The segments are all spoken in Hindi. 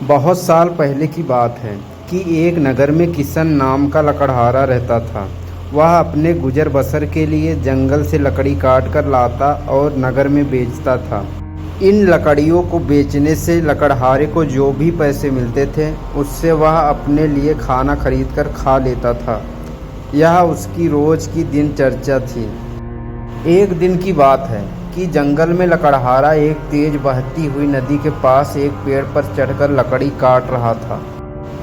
बहुत साल पहले की बात है कि एक नगर में किशन नाम का लकड़हारा रहता था। वह अपने गुजर बसर के लिए जंगल से लकड़ी काट कर लाता और नगर में बेचता था। इन लकड़ियों को बेचने से लकड़हारे को जो भी पैसे मिलते थे उससे वह अपने लिए खाना खरीद कर खा लेता था। यह उसकी रोज़ की दिनचर्या थी। एक दिन की बात है कि जंगल में लकड़हारा एक तेज बहती हुई नदी के पास एक पेड़ पर चढ़कर लकड़ी काट रहा था।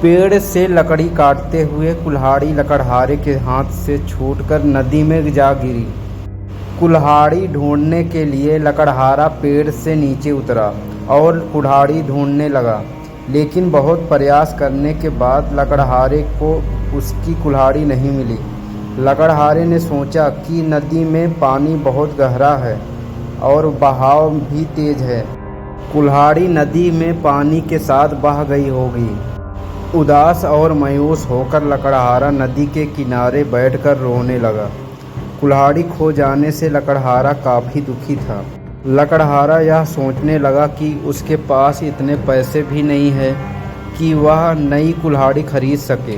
पेड़ से लकड़ी काटते हुए कुल्हाड़ी लकड़हारे के हाथ से छूटकर नदी में जा गिरी। कुल्हाड़ी ढूंढने के लिए लकड़हारा पेड़ से नीचे उतरा और कुल्हाड़ी ढूंढने लगा, लेकिन बहुत प्रयास करने के बाद लकड़हारे को उसकी कुल्हाड़ी नहीं मिली। लकड़हारे ने सोचा कि नदी में पानी बहुत गहरा है और बहाव भी तेज है। कुल्हाड़ी नदी में पानी के साथ बह गई होगी। उदास और मायूस होकर लकड़हारा नदी के किनारे बैठकर रोने लगा। कुल्हाड़ी खो जाने से लकड़हारा काफ़ी दुखी था। लकड़हारा यह सोचने लगा कि उसके पास इतने पैसे भी नहीं है कि वह नई कुल्हाड़ी खरीद सके।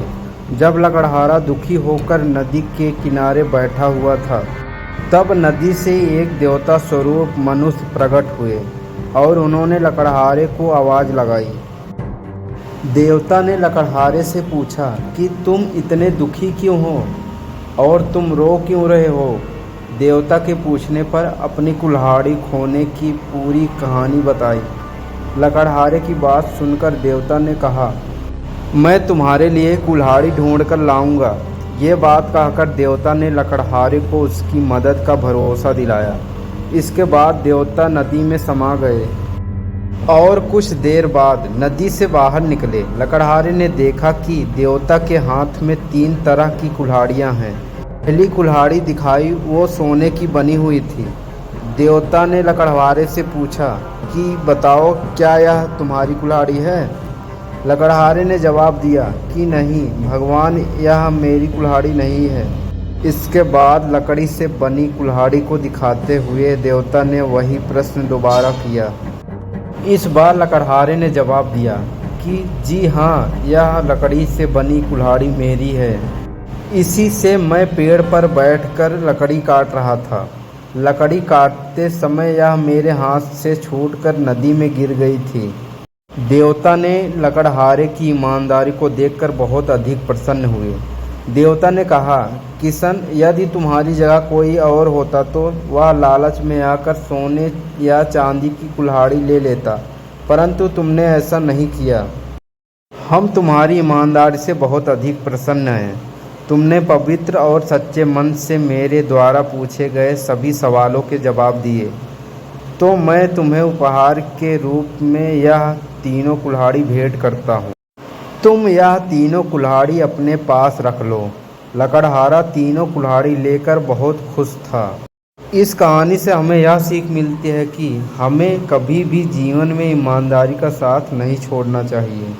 जब लकड़हारा दुखी होकर नदी के किनारे बैठा हुआ था, तब नदी से एक देवता स्वरूप मनुष्य प्रकट हुए और उन्होंने लकड़हारे को आवाज़ लगाई। देवता ने लकड़हारे से पूछा कि तुम इतने दुखी क्यों हो और तुम रो क्यों रहे हो। देवता के पूछने पर अपनी कुल्हाड़ी खोने की पूरी कहानी बताई। लकड़हारे की बात सुनकर देवता ने कहा, मैं तुम्हारे लिए कुल्हाड़ी ढूंढ कर लाऊंगा। ये बात कहकर देवता ने लकड़हारे को उसकी मदद का भरोसा दिलाया। इसके बाद देवता नदी में समा गए और कुछ देर बाद नदी से बाहर निकले। लकड़हारे ने देखा कि देवता के हाथ में 3 तरह की कुल्हाड़ियाँ हैं। पहली कुल्हाड़ी दिखाई वो सोने की बनी हुई थी। देवता ने लकड़हारे से पूछा कि बताओ, क्या यह तुम्हारी कुल्हाड़ी है। लकड़हारे ने जवाब दिया कि नहीं भगवान, यह मेरी कुल्हाड़ी नहीं है। इसके बाद लकड़ी से बनी कुल्हाड़ी को दिखाते हुए देवता ने वही प्रश्न दोबारा किया। इस बार लकड़हारे ने जवाब दिया कि जी हाँ, यह लकड़ी से बनी कुल्हाड़ी मेरी है। इसी से मैं पेड़ पर बैठकर लकड़ी काट रहा था। लकड़ी काटते समय यह मेरे हाथ से छूटकर नदी में गिर गई थी। देवता ने लकड़हारे की ईमानदारी को देखकर बहुत अधिक प्रसन्न हुए। देवता ने कहा, किशन, यदि तुम्हारी जगह कोई और होता तो वह लालच में आकर सोने या चांदी की कुल्हाड़ी ले लेता, परंतु तुमने ऐसा नहीं किया। हम तुम्हारी ईमानदारी से बहुत अधिक प्रसन्न हैं। तुमने पवित्र और सच्चे मन से मेरे द्वारा पूछे गए सभी सवालों के जवाब दिए, तो मैं तुम्हें उपहार के रूप में यह तीनों कुल्हाड़ी भेंट करता हूँ। तुम यह तीनों कुल्हाड़ी अपने पास रख लो। लकड़हारा तीनों कुल्हाड़ी लेकर बहुत खुश था। इस कहानी से हमें यह सीख मिलती है कि हमें कभी भी जीवन में ईमानदारी का साथ नहीं छोड़ना चाहिए।